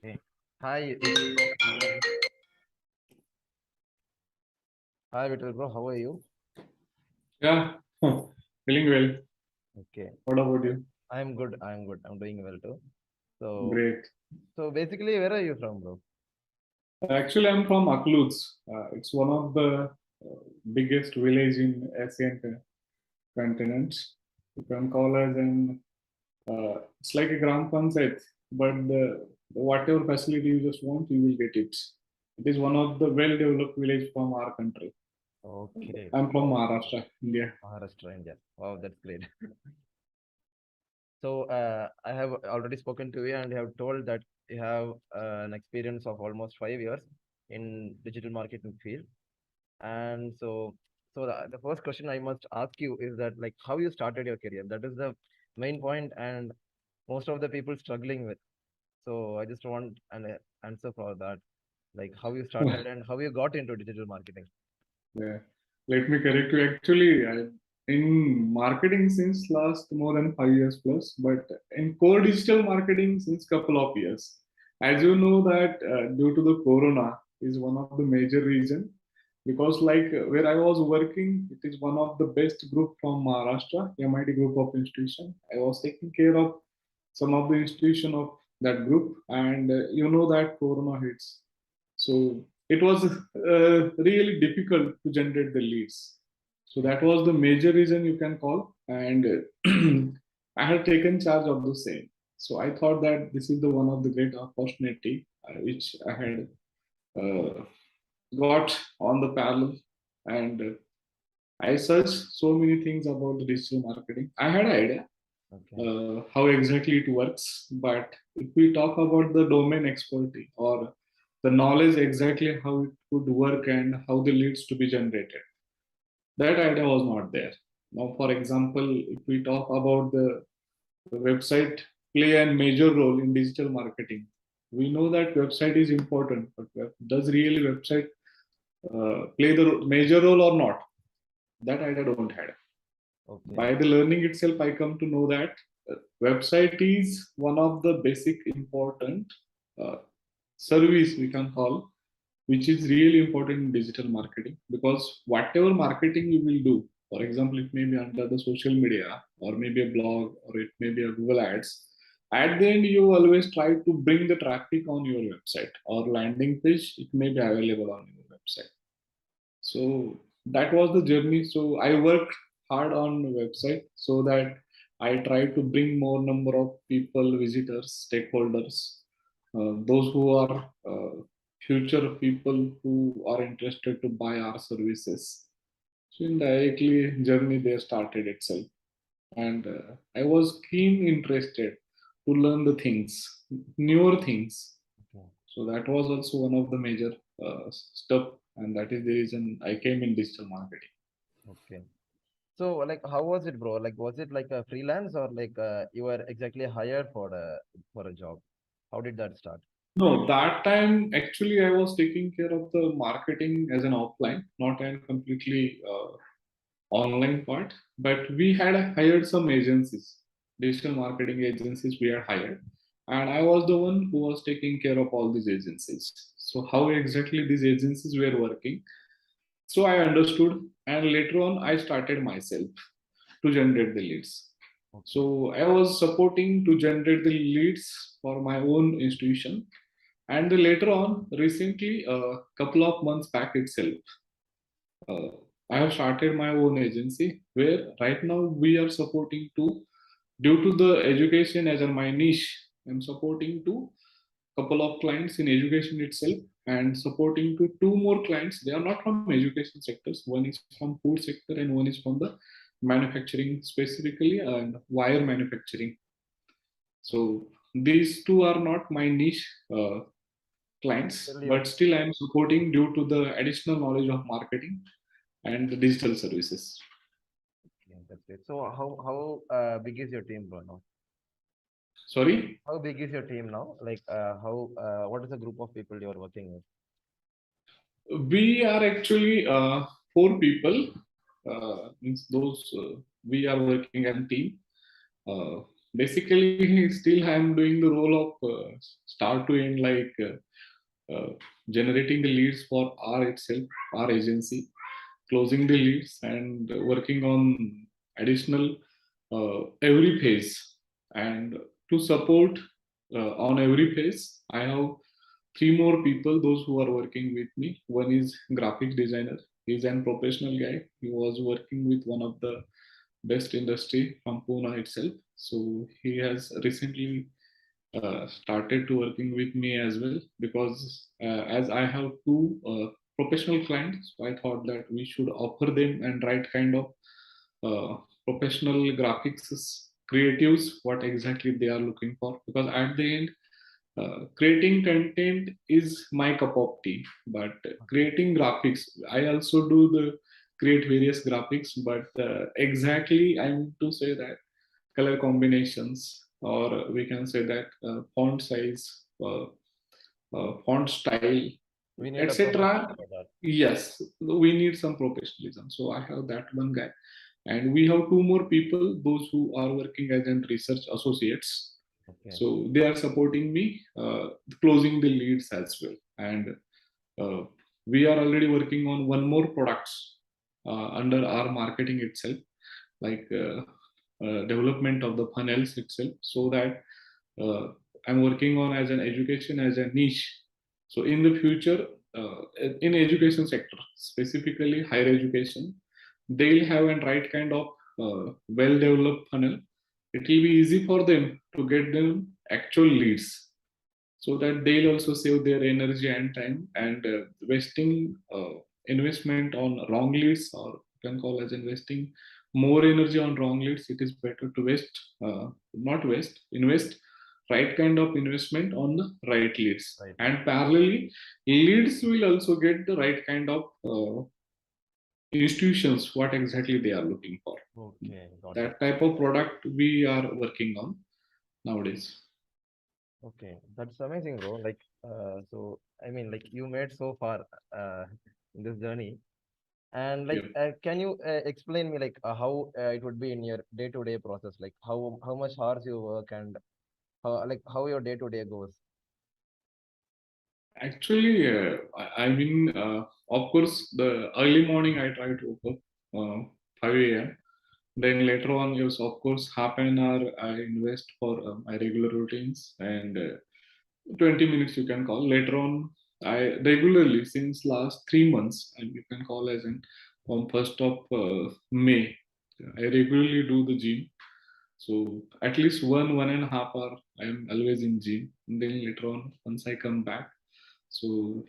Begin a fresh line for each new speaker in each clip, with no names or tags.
Hey. Hi, Vitthal bro. Hi, Vitthal bro. How are you?
Yeah, feeling well.
Okay.
What about you?
I'm good. I'm good. I'm doing well too. So,
Great.
so basically, where are you from, bro?
Actually, I'm from Akluz. It's one of the biggest village in Asian continent. You can call as it's like a Gram Panchayat, but whatever facility you just want, you will get it. It is one of the well-developed village from our country.
Okay.
I'm from Maharashtra, India.
Maharashtra, India. Wow, that's great. So, I have already spoken to you and you have told that you have an experience of almost 5 years in digital marketing field. And the first question I must ask you is that, like, how you started your career. That is the main point, and most of the people struggling with. So I just want an answer for that, like how you started and how you got into digital marketing.
Yeah. Let me correct you. Actually, in marketing since last more than 5 years plus, but in core digital marketing since couple of years. As you know that due to the corona is one of the major reason because where I was working, it is one of the best group from Maharashtra, MIT group of institution. I was taking care of some of the institution of that group, and you know that corona hits. So it was really difficult to generate the leads. So
Okay.
that was the major reason you can call. And I had taken charge of the same. So I thought that this is the one of the great opportunity which I had uh, got on the parallel. And I searched so many things about the digital marketing. I had an idea
Okay.
how exactly it works. But if we talk about the domain expertise or the knowledge exactly how it would work and how the leads to be generated, that idea was not there. Now, for example, if we talk about the website play a major role in digital marketing, we know that website is important, but does really website play the major role or not? That idea don't have.
Okay.
By the learning itself, I come to know that website is one of the basic important uh, service we can call, which is really important in digital marketing, because whatever marketing you will do, for example, it may be under the social media or maybe a blog or it may be a Google ads, at the end you always try to bring the traffic on your website or landing page, it may be available on your website. So that was the journey. So I worked hard on the website so that I try to bring more number of people, visitors, stakeholders, those who are future people who are interested to buy our services. So indirectly, journey there started itself, and I was keen interested to learn the things, newer things.
Okay.
So that was also one of the major step, and that is the reason I came in digital marketing.
Okay. So, like, how was it, bro? Like, was it like a freelance or like you were exactly hired for a job? How did that start?
No, that time actually I was taking care of the marketing as an offline, not a completely online part. But we had hired some agencies, digital marketing agencies we had hired, and I was the one who was taking care of all these agencies. So how exactly these agencies were working, so I understood, and later on I started myself to generate the leads.
Okay.
So I was supporting to generate the leads for my own institution. And later on, recently, a couple of months back itself, uh, I have started my own agency where right now we are supporting to, due to the education as a my niche, I'm supporting to couple of clients in education itself and supporting to two more clients. They are not from education sectors. One is from food sector and one is from the manufacturing specifically and wire manufacturing. So these two are not my niche clients,
Still you.
but still I am supporting due to the additional knowledge of marketing and the digital services.
Yeah, that's it. So, how big is your team, bro, now?
Sorry,
How big is your team now? Like, how what is the group of people you're working with?
we are actually four people. Means those we are working as a team. basically, still I'm doing the role of start to end, like generating the leads for our itself, our agency, closing the leads, and working on additional every phase. And to support on every phase, I have three more people, those who are working with me. One is graphic designer. He's an professional guy. He was working with one of the best industry from Pune itself. So he has recently started to working with me as well, because as I have two professional clients, so I thought that we should offer them and write kind of professional graphics creatives what exactly they are looking for, because at the end creating content is my cup of tea, but
Okay.
creating graphics, I also do the create various graphics, but exactly I need to say that color combinations, or we can say that font size, font style,
We need a professional
etc.
for that.
Yes, we need some professionalism. So I have that one guy, and we have two more people, those who are working as an research associates.
Okay.
So they are supporting me closing the leads as well, and uh, we are already working on one more products under our marketing itself, like development of the funnels itself, so that uh, I'm working on as an education as a niche. So in the future, in education sector, specifically higher education, they'll have a right kind of well developed funnel. It will be easy for them to get them actual leads, so that they'll also save their energy and time, and wasting investment on wrong leads, or you can call as investing more energy on wrong leads. It is better to waste, not waste, invest right kind of investment on the right leads,
Right.
and parallelly leads will also get the right kind of institutions what exactly they are looking for.
Okay. Got it.
That type of product we are working on nowadays.
Okay. That's amazing, bro. Like, so I mean, like you made so far uh, in this journey. And like,
Yeah.
can you explain me like how it would be in your day-to-day process? Like how much hours you work and how your day-to-day goes?
Actually, I mean, of course, the early morning I try to wake up 5 a.m. Then later on, yes, of course, half an hour I invest for my regular routines, and 20 minutes you can call. Later on, I regularly, since last 3 months, and you can call as in from 1st of May, I regularly do the gym. So at least 1.5 hour I am always in gym. And then later on, once I come back, so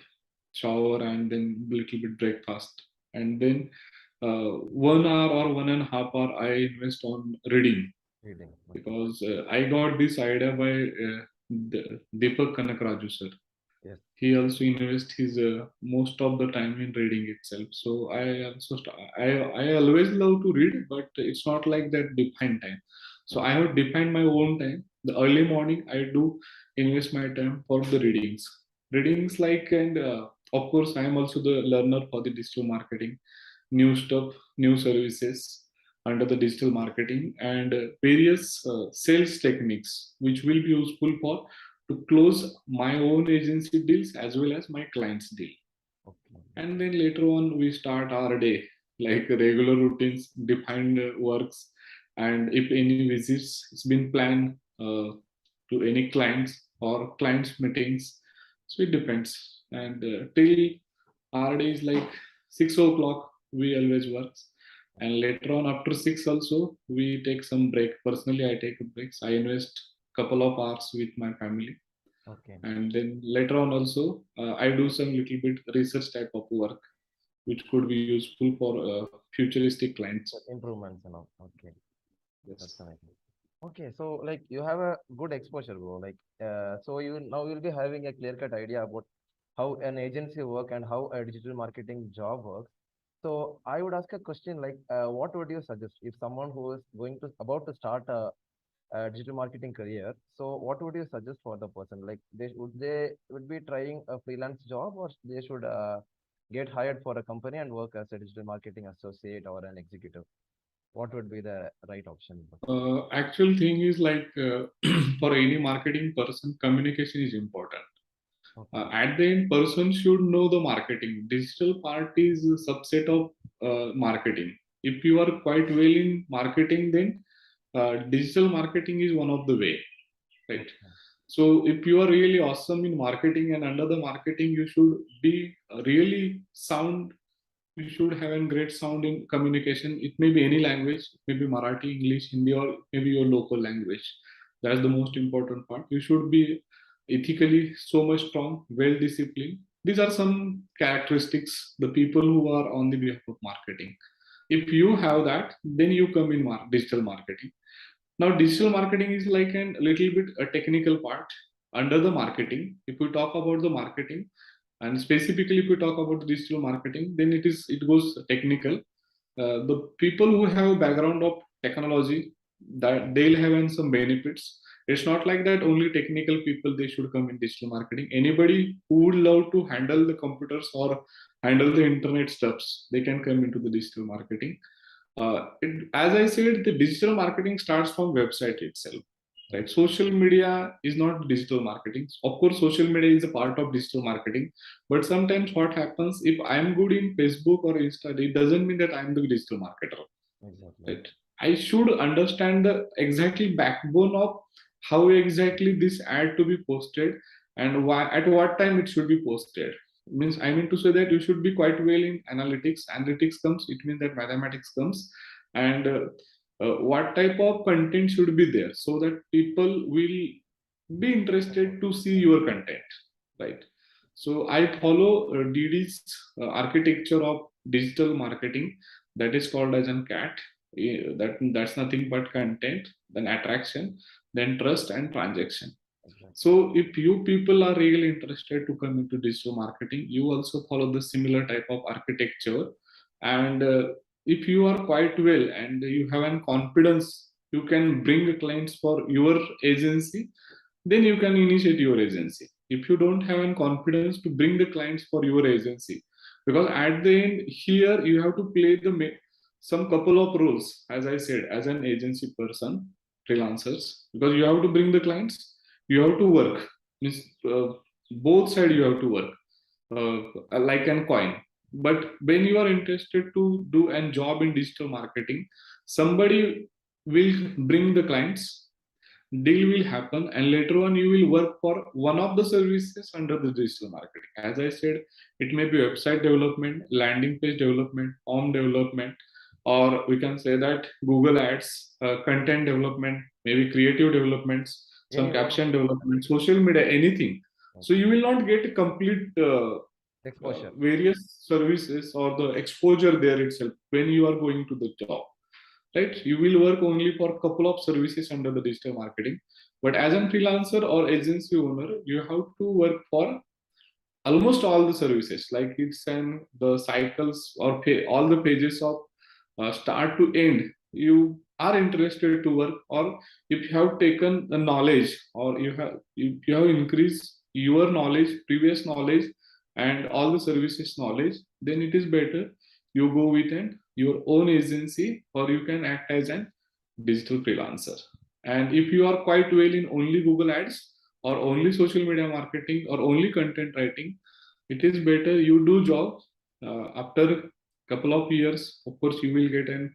shower and then little bit breakfast, and then 1 hour or 1.5 hour I invest on reading,
Reading. Okay.
because I got this idea by Deepak Kanakraju sir.
Yes.
He also invests his most of the time in reading itself. So I always love to read, but it's not like that defined time. So I have defined my own time. The early morning I do invest my time for the readings. Readings like, and of course I am also the learner for the digital marketing, new stuff, new services under the digital marketing, and various sales techniques which will be useful for to close my own agency deals as well as my clients deal.
Okay.
And then later on we start our day, like regular routines, defined works, and if any visits it's been planned to any clients or clients meetings. So it depends, and till our day is like 6 o'clock we always works, and later on after 6 also we take some break. Personally I take breaks, I invest couple of hours with my family,
Okay.
and then later on also I do some little bit research type of work which could be useful for futuristic
So
clients.
improvements and all. Okay. That's
Yes.
amazing. Okay, so like you have a good exposure, bro. Like, so you now you'll be having a clear-cut idea about how an agency work and how a digital marketing job works. So I would ask a question like, what would you suggest if someone who is going to about to start a digital marketing career? So what would you suggest for the person? Like, they would be trying a freelance job, or they should get hired for a company and work as a digital marketing associate or an executive? What would be the right option?
Actual thing is like for any marketing person, communication is important.
Okay.
At the end, person should know the marketing. Digital part is a subset of marketing. If you are quite well in marketing, then digital marketing is one of the way, right?
Okay.
So if you are really awesome in marketing and under the marketing, you should be really sound. You should have a great sound in communication. It may be any language, maybe Marathi, English, Hindi, or maybe your local language. That's the most important part. You should be ethically so much strong, well disciplined. These are some characteristics the people who are on the behalf of marketing. If you have that, then you come in digital marketing. Now, digital marketing is like a little bit a technical part under the marketing. If we talk about the marketing, and specifically if we talk about digital marketing, then it goes technical. The people who have background of technology, that they'll have some benefits. It's not like that only technical people they should come in digital marketing. Anybody who would love to handle the computers or handle the internet stuffs, they can come into the digital marketing. As I said, the digital marketing starts from website itself. Right? Social media is not digital marketing. Of course, social media is a part of digital marketing. But sometimes what happens if I'm good in Facebook or Insta, it doesn't mean that I'm the digital marketer.
Exactly.
Right? I should understand the exactly backbone of how exactly this ad to be posted and why at what time it should be posted. Means I mean to say that you should be quite well in analytics. Analytics comes, it means that mathematics comes, and what type of content should be there so that people will be interested to see your content, right? So I follow DD's architecture of digital marketing, that is called as an CAT. That's nothing but content, then attraction, then trust and transaction.
Exactly.
So if you people are really interested to come into digital marketing, you also follow the similar type of architecture. And if you are quite well and you have an confidence, you can bring clients for your agency, then you can initiate your agency. If you don't have an confidence to bring the clients for your agency, because at the end here you have to play some couple of roles, as I said, as an agency person, freelancers, because you have to bring the clients, you have to work. Means both side you have to work, like an coin. But when you are interested to do a job in digital marketing, somebody will bring the clients, deal will happen, and later on you will work for one of the services under the digital marketing. As I said, it may be website development, landing page development, home development, or we can say that Google ads, content development, maybe creative developments, some
Any one of
caption development, social media, anything. So
okay.
you will not get a complete
Exposure.
various services or the exposure there itself when you are going to the job, right? You will work only for a couple of services under the digital marketing. But as a freelancer or agency owner, you have to work for almost all the services, like it's an the cycles or all the pages of start to end. You are interested to work, or if you have taken the knowledge, or you have increased your knowledge, previous knowledge, and all the services knowledge, then it is better you go with your own agency, or you can act as an digital freelancer. And if you are quite well in only Google ads or only social media marketing or only content writing, it is better you do job. After a couple of years, of course you will get a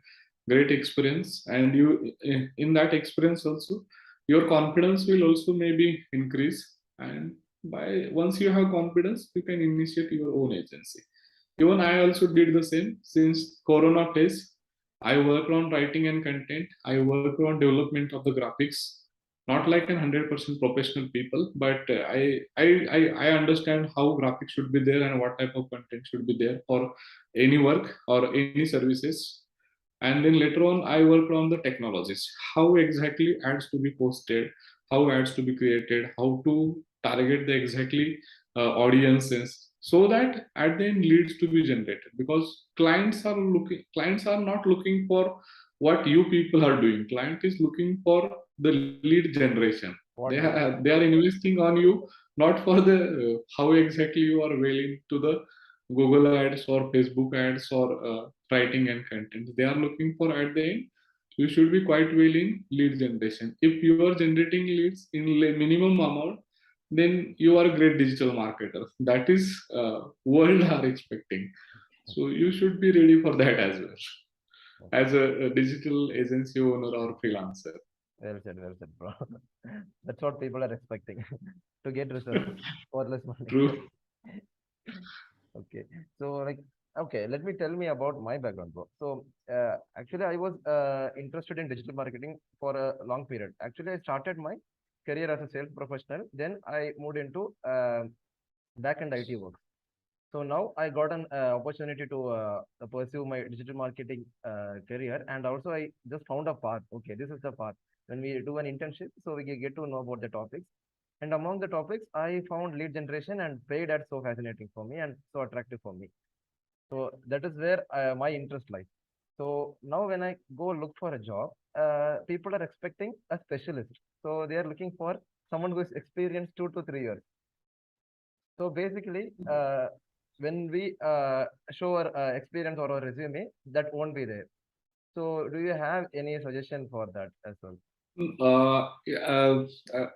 great experience, and you in that experience also your confidence will also maybe increase. And by once you have confidence, you can initiate your own agency. Even I also did the same. Since corona phase, I worked on writing and content, I worked on development of the graphics, not like an 100% professional people, but I understand how graphics should be there and what type of content should be there for any work or any services. And then later on I worked on the technologies, how exactly ads to be posted, how ads to be created, how to target the exactly audiences, so that at the end leads to be generated. Because clients are not looking for what you people are doing. Client is looking for the lead generation.
What you
They are investing on you, not for the how exactly you are well into the Google ads or Facebook ads or writing and content. They are looking for at the end. You should be quite well in lead generation. If you are generating leads in minimum amount, then you are a great digital marketer. That is world are expecting. So you should be ready for that as well as a digital agency owner or freelancer.
Well said, bro. That's what people are expecting to get results for less money.
True.
Okay, so like, okay, let me tell me about my background, bro. So, actually, I was interested in digital marketing for a long period. Actually, I started my career as a sales professional. Then I moved into back-end IT work. So now I got an opportunity to pursue my digital marketing career, and also I just found a path. Okay, this is the path. When we do an internship, so we get to know about the topics. And among the topics, I found lead generation and paid ads so fascinating for me and so attractive for me. So that is where my interest lies. So now when I go look for a job, people are expecting a specialist. So they are looking for someone who is experienced 2 to 3 years. So basically, when we show our experience or our resume, that won't be there. So do you have any suggestion for that as well?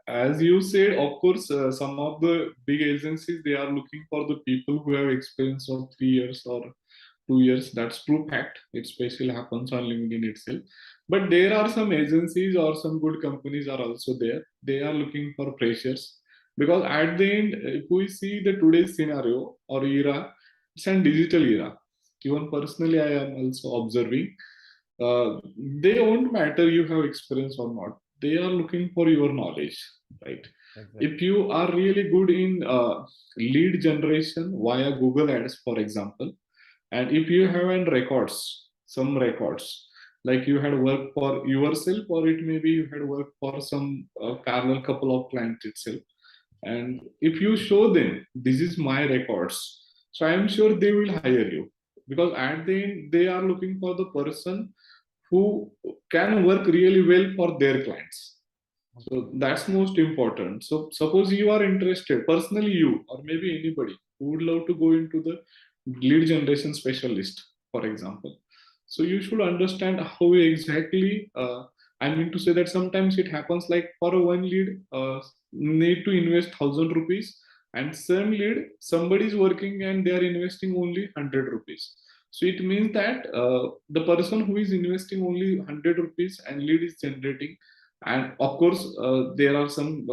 As you said, of course, some of the big agencies they are looking for the people who have experience of 3 years or 2 years. That's true fact. It especially happens on LinkedIn itself. But there are some agencies or some good companies are also there. They are looking for freshers because at the end, if we see the today's scenario or era, it's a digital era. Even personally, I am also observing they won't matter you have experience or not. They are looking for your knowledge, right? If
Exactly.
you are really good in lead generation via Google ads, for example, and if you have an records, some records, like you had worked for yourself or it may be you had worked for some parallel couple of clients itself, and if you show them this is my records, so I am sure they will hire you, because at the end they are looking for the person who can work really well for their clients. So that's most important. So suppose you are interested, personally you or maybe anybody who would love to go into the lead generation specialist, for example. So you should understand how exactly. I mean to say that sometimes it happens like for a one lead, need to invest 1,000 rupees, and same lead somebody is working and they are investing only 100 rupees. So it means that the person who is investing only 100 rupees and lead is generating, and of course there are some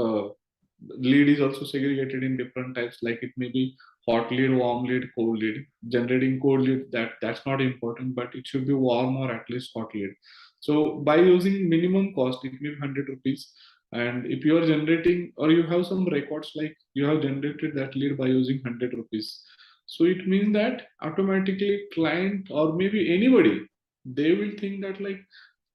lead is also segregated in different types, like it may be hot lead, warm lead, cold lead. Generating cold lead, that's not important, but it should be warm or at least hot lead. So by using minimum cost, it may be 100 rupees, and if you are generating or you have some records like you have generated that lead by using 100 rupees, so it means that automatically client or maybe anybody, they will think that like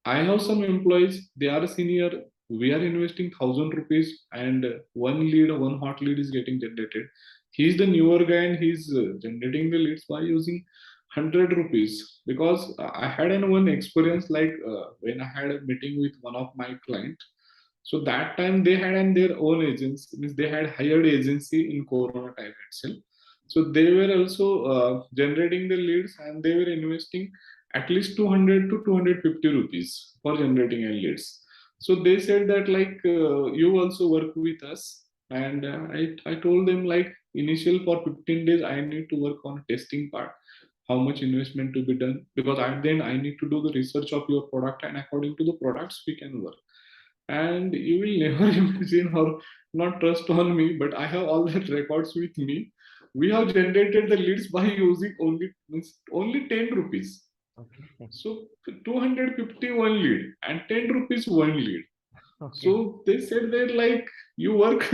I have some employees, they are senior, we are investing 1,000 rupees, and one lead, one hot lead is getting generated. He's the newer guy and he's generating the leads by using 100 rupees. Because I had an one experience like when I had a meeting with one of my client. So that time they had an their own agency, means they had hired agency in Corona time itself. So they were also generating the leads and they were investing at least 200 to 250 rupees for generating a leads. So they said that like you also work with us, and I told them like initial for 15 days I need to work on testing part, how much investment to be done, because at the end I need to do the research of your product, and according to the products we can work. And you will never imagine or not trust on me, but I have all that records with me. We have generated the leads by using only, means only 10 rupees.
Okay.
So 251 lead and 10 rupees one lead.
Okay.
So they said that like you work,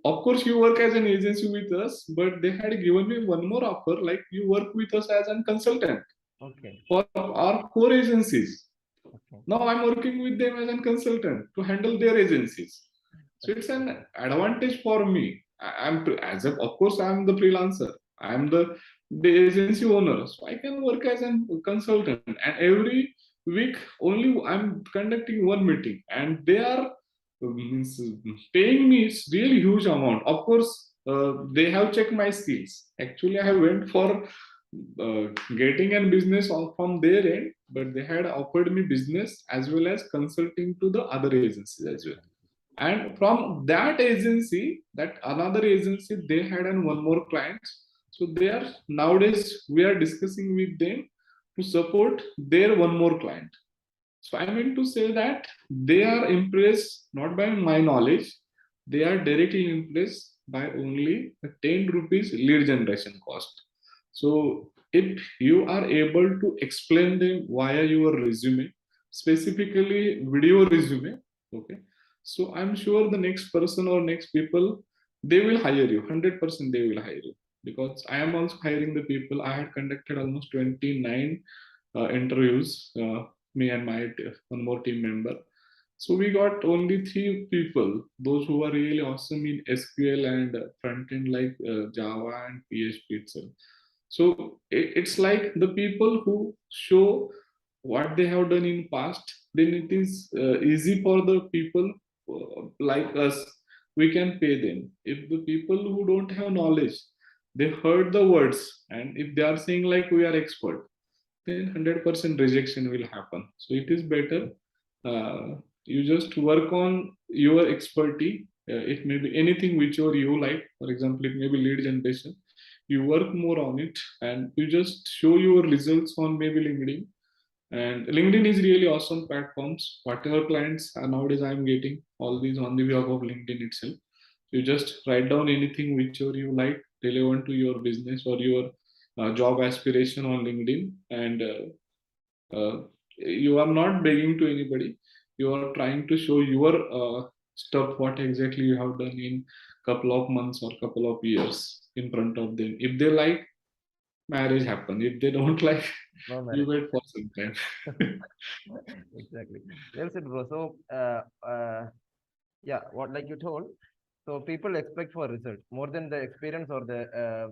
of course you work as an agency with us, but they had given me one more offer, like you work with us as a consultant
Okay.
for our core agencies.
Okay.
Now I'm working with them as a consultant to handle their agencies. So it's
Okay.
an advantage for me. I'm as a, of course I'm the freelancer. I'm the agency owner, so I can work as a consultant. And every week only I'm conducting one meeting, and they are means paying me really huge amount. Of course, they have checked my skills. Actually, I went for getting a business from their end, but they had offered me business as well as consulting to the other agencies as well. And from that agency, that another agency, they had and one more client. So they are nowadays we are discussing with them to support their one more client. So I mean to say that they are impressed not by my knowledge, they are directly impressed by only the 10 rupees lead generation cost. So if you are able to explain them via your resume, specifically video resume, okay. So I'm sure the next person or next people, they will hire you. 100% they will hire you. Because I am also hiring the people. I had conducted almost 29 interviews, me and my one more team member. So we got only three people, those who are really awesome in SQL and front end like Java and PHP itself. So it's like the people who show what they have done in past, then it is easy for the people like us. We can pay them. If the people who don't have knowledge, they heard the words, and if they are saying like we are expert, then 100% rejection will happen. So it is better you just work on your expertise. It may be anything whichever you like. For example, it may be lead generation. You work more on it and you just show your results on maybe LinkedIn. And LinkedIn is really awesome platforms. Whatever clients are nowadays I'm getting all these on the way of LinkedIn itself. You just write down anything whichever you like relevant to your business or your job aspiration on LinkedIn, and you are not begging to anybody. You are trying to show your stuff, what exactly you have done in couple of months or couple of years in front of them. If they like, marriage happen. If they don't like,
No
you
marriage.
wait for some time.
Exactly. Well said, bro. So, yeah, what like you told. So people expect for result more than the experience or the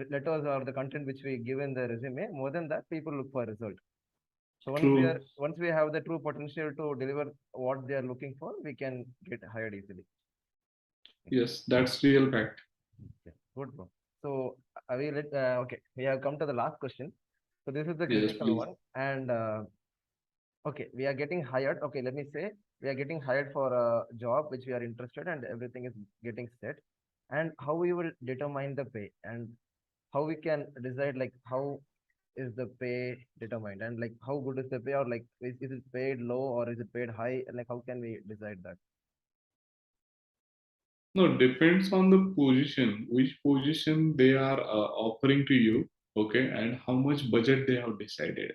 letters or the content which we give in the resume. More than that, people look for result. So
True.
once we have the true potential to deliver what they are looking for, we can get hired easily.
Yes, that's real fact.
Yeah, good, bro. So I will let okay. We have come to the last question. So this is the
Yes,
critical
please.
one, and okay, we are getting hired. Okay, let me say we are getting hired for a job which we are interested, and everything is getting set. And how we will determine the pay, and how we can decide like how is the pay determined, and like how good is the pay, or like is it paid low or is it paid high, and like how can we decide that?
No, depends on the position, which position they are offering to you, okay, and how much budget they have decided.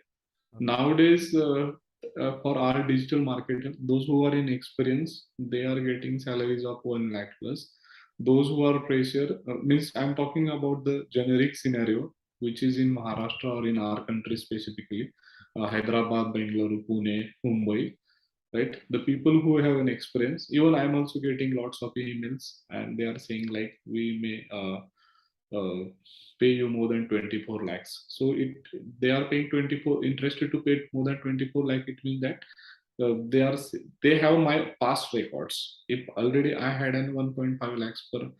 Okay.
Nowadays, for our digital marketer, those who are in experience, they are getting salaries of 1 lakh plus. Those who are fresher, means I'm talking about the generic scenario, which is in Maharashtra or in our country specifically, Hyderabad, Bangalore, Pune, Mumbai, right? The people who have an experience, even I'm also getting lots of emails, and they are saying like we may pay you more than 24 lakhs. So it they are paying 24, interested to pay more than 24 lakh. It means that they are they have my past records. If already I had an 1.5 lakhs per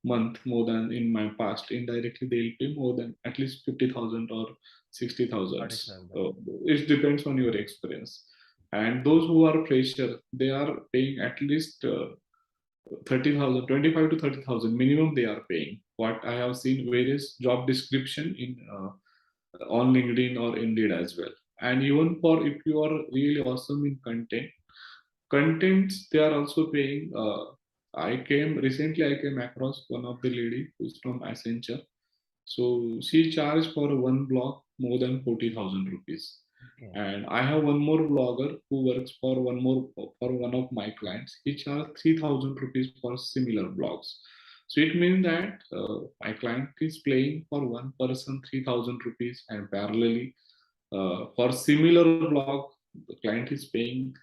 month more than in my past, indirectly they'll pay more than at least 50,000 or 60,000.
Additional
It depends on your experience. And those who are fresher, they are paying at least 30,000, 25 to 30,000 minimum they are paying. What I have seen various job description in on LinkedIn or Indeed as well. And even for if you are really awesome in contents they are also paying. I came across one of the lady who's from Accenture. So she charged for one blog more than 40,000 rupees.
okay.
And I have one more blogger who works for one of my clients. He charged 3,000 rupees for similar blogs. So it means that my client is paying for one person 3,000 rupees, and parallelly for similar blog, the client is paying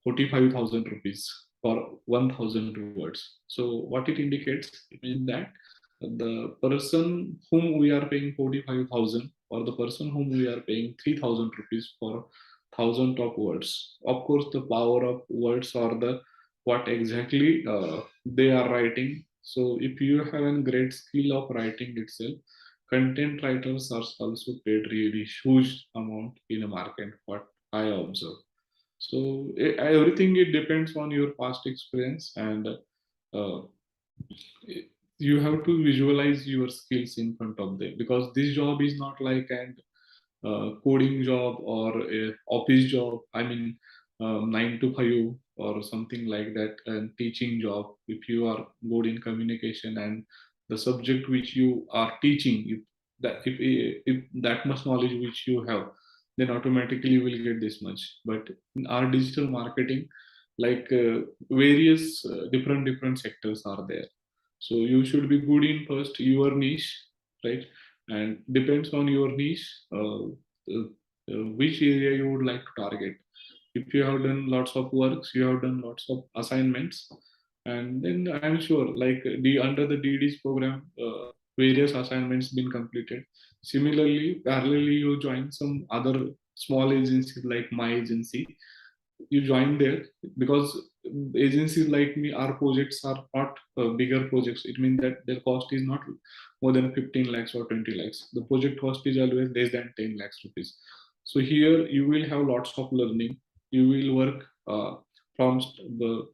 45,000 rupees for 1,000 words. So what it indicates, it means that the person whom we are paying 45,000 or the person whom we are paying 3,000 rupees for thousand of words. Of course, the power of words or the what exactly they are writing. So if you have a great skill of writing itself, content writers are also paid really huge amount in the market, what I observe. So everything it depends on your past experience, and uh, you have to visualize your skills in front of them, because this job is not like an coding job or a office job. I mean, 9 to 5 or something like that, and teaching job. If you are good in communication and the subject which you are teaching, if that much knowledge which you have, then automatically you will get this much. But in our digital marketing, like various different sectors are there. So you should be good in first your niche, right? And depends on your niche, which area you would like to target. If you have done lots of works, you have done lots of assignments, and then I'm sure, like the under the DD's program, various assignments been completed. Similarly, parallelly, you join some other small agencies like my agency. You join there because agencies like me, our projects are not bigger projects. It means that their cost is not more than 15 lakhs or 20 lakhs. The project cost is always less than 10 lakhs rupees. So here you will have lots of learning. You will work from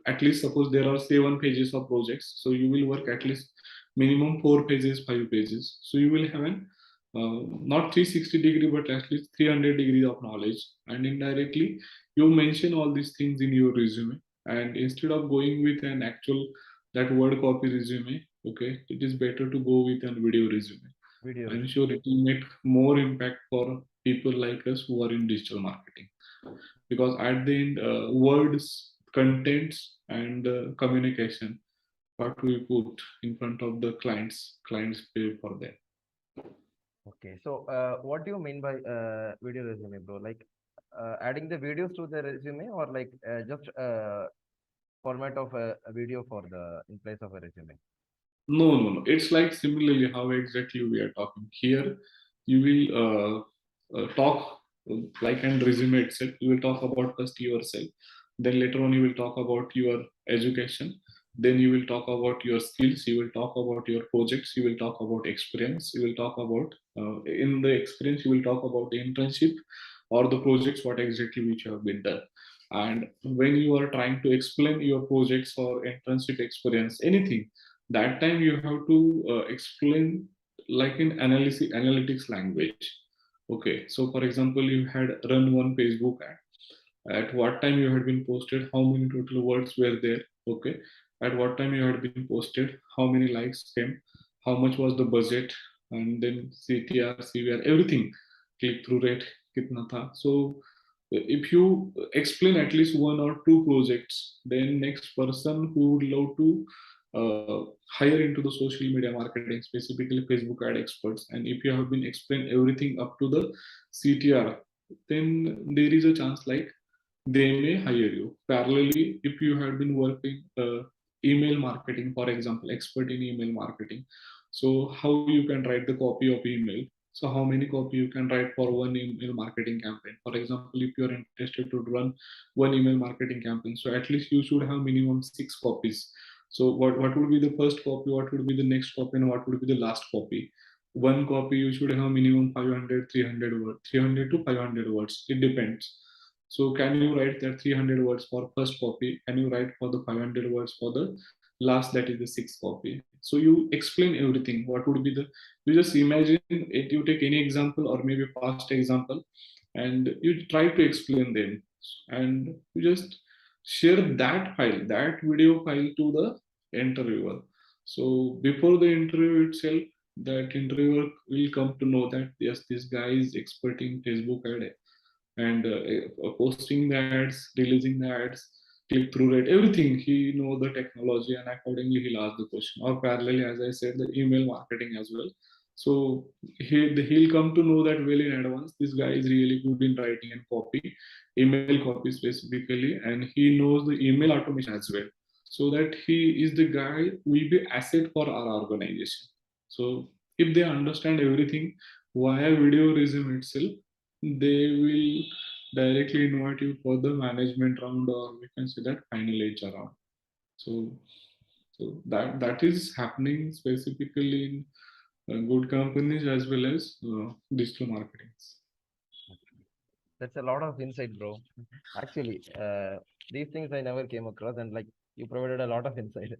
at least, suppose there are 7 pages of projects, so you will work at least minimum 4 pages, 5 pages. So you will have an not 360 degree, but at least 300 degrees of knowledge. And indirectly you mention all these things in your resume, and instead of going with an actual that word copy resume, okay, it is better to go with a video resume.
Video
I'm
resume.
sure it will make more impact for people like us who are in digital marketing, because at the end, words, contents, and communication, what we put in front of the clients pay for that.
Okay, so what do you mean by video resume, bro? Like adding the videos to the resume, or like just format of a video for the in place of a resume?
No, no, no. It's like similarly how exactly we are talking here. You will talk like and resume itself. You will talk about first yourself. Then later on you will talk about your education. Then you will talk about your skills. You will talk about your projects. You will talk about experience. You will talk about in the experience. You will talk about the internship or the projects what exactly which have been done. And when you are trying to explain your projects or internship experience, anything, that time you have to explain like in analysis analytics language. Okay, so for example, you had run one Facebook ad. At what time you had been posted, how many total words were there, okay, at what time you had been posted, how many likes came, how much was the budget, and then CTR, CVR, everything, click through rate kitna tha. So if you explain at least one or two projects, then next person who would love to hire into the social media marketing, specifically Facebook ad experts, and if you have been explained everything up to the CTR, then there is a chance like they may hire you. Parallelly, if you have been working email marketing, for example, expert in email marketing, so how you can write the copy of email. So how many copy you can write for one email marketing campaign? For example, if you are interested to run one email marketing campaign, so at least you should have minimum 6 copies. So what would be the first copy? What would be the next copy? And what would be the last copy? One copy you should have minimum 500, 300 words, 300 to 500 words. It depends. So can you write that 300 words for first copy? Can you write for the 500 words for the last, that is the sixth copy? So you explain everything. What would be the, you just imagine it, you take any example or maybe past example, and you try to explain them, and you just share that file, that video file to the interviewer. So before the interview itself, that interviewer will come to know that yes, this guy is expert in Facebook ad, and posting the ads, releasing the ads, click through rate, everything. He know the technology, and accordingly he'll ask the question. Or parallelly, as I said, the email marketing as well. So he'll come to know that well in advance. This guy is really good in writing and copy, email copy specifically, and he knows the email automation as well. So that he is the guy will be asset for our organization. So if they understand everything via video resume itself, they will directly invite you for the management round, or we can say that final HR round. So So that is happening specifically in good companies as well as digital marketing.
That's a lot of insight, bro. Actually, these things I never came across, and like you provided a lot of insight.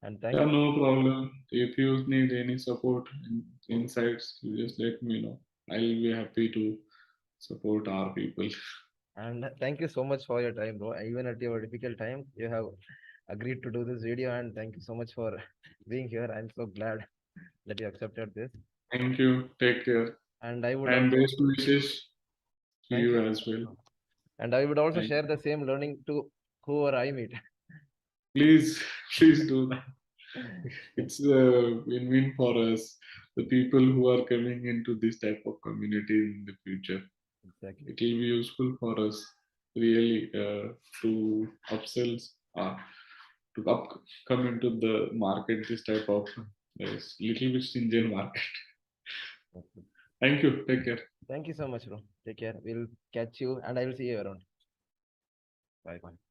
And thank
Yeah,
you.
no problem. If you need any support and insights, you just let me know. I'll be happy to support our people.
And thank you so much for your time, bro. Even at your difficult time, you have agreed to do this video, and thank you so much for being here. I'm so glad that you accepted this.
Thank you. Take care.
And I would
And
also
best wishes to
thank you.
you as well.
And I would also
Thank
share the same learning to whoever I meet.
Please, please do that. It's a win-win for us, the people who are coming into this type of community in the future.
Exactly.
It will be useful for us really to upsell, uh, to come into the market, this type of little bit stringent market. Thank you. Take care.
Thank you so much, bro. Take care. We'll catch you, and I will see you around. Bye bye.